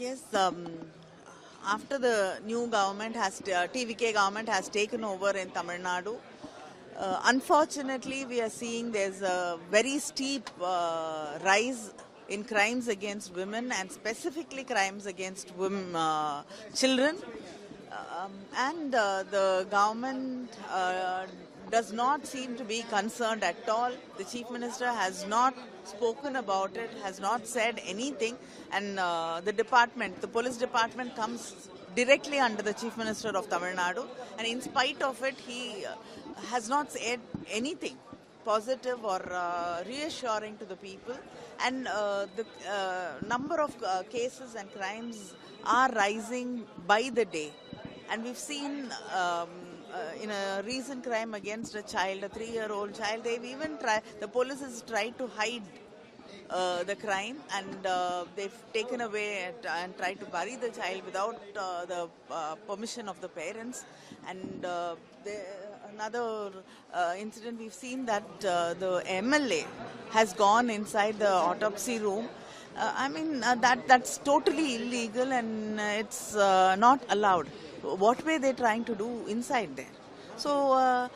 Yes, after the new government TVK government has taken over in Tamil Nadu, unfortunately we are seeing there's a very steep rise in crimes against women and specifically crimes against women, children. And the government does not seem to be concerned at all. The Chief Minister has not spoken about it, has not said anything, and the police department comes directly under the Chief Minister of Tamil Nadu, and in spite of it, he has not said anything positive or reassuring to the people, and the number of cases and crimes are rising by the day. And we've seen in a recent crime against a child, a 3-year-old child, the police has tried to hide the crime, and they've taken away and tried to bury the child without the permission of the parents. And another incident, we've seen that the MLA has gone inside the autopsy room. That's totally illegal, and it's not allowed. What were they trying to do inside there? So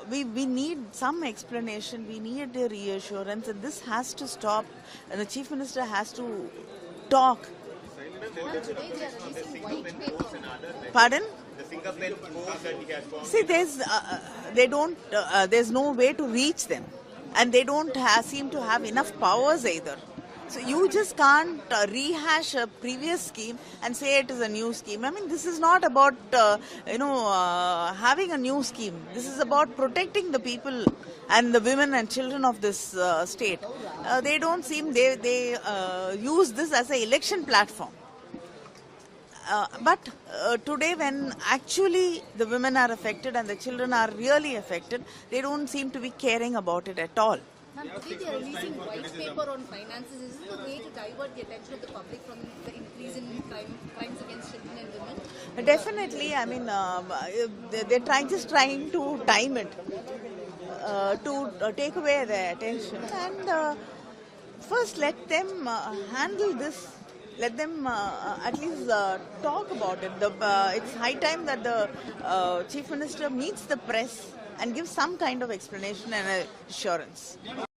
we need some explanation, we need a reassurance, and this has to stop, and the Chief Minister has to talk. Pardon? See, there's no way to reach them, and they don't seem to have enough powers either. So you just can't rehash a previous scheme and say it is a new scheme. This is not about having a new scheme. This is about protecting the people and the women and children of this state. They don't seem they use this as an election platform. But today, when actually the women are affected and the children are really affected, they don't seem to be caring about it at all. Ma'am, today they are releasing white paper on finances. Is this a way to divert the attention of the public from the increase in crimes against children and women? Definitely. They're just trying to time it to take away their attention. And first, let them handle this. Let them at least talk about it. It's high time that the Chief Minister meets the press and gives some kind of explanation and assurance.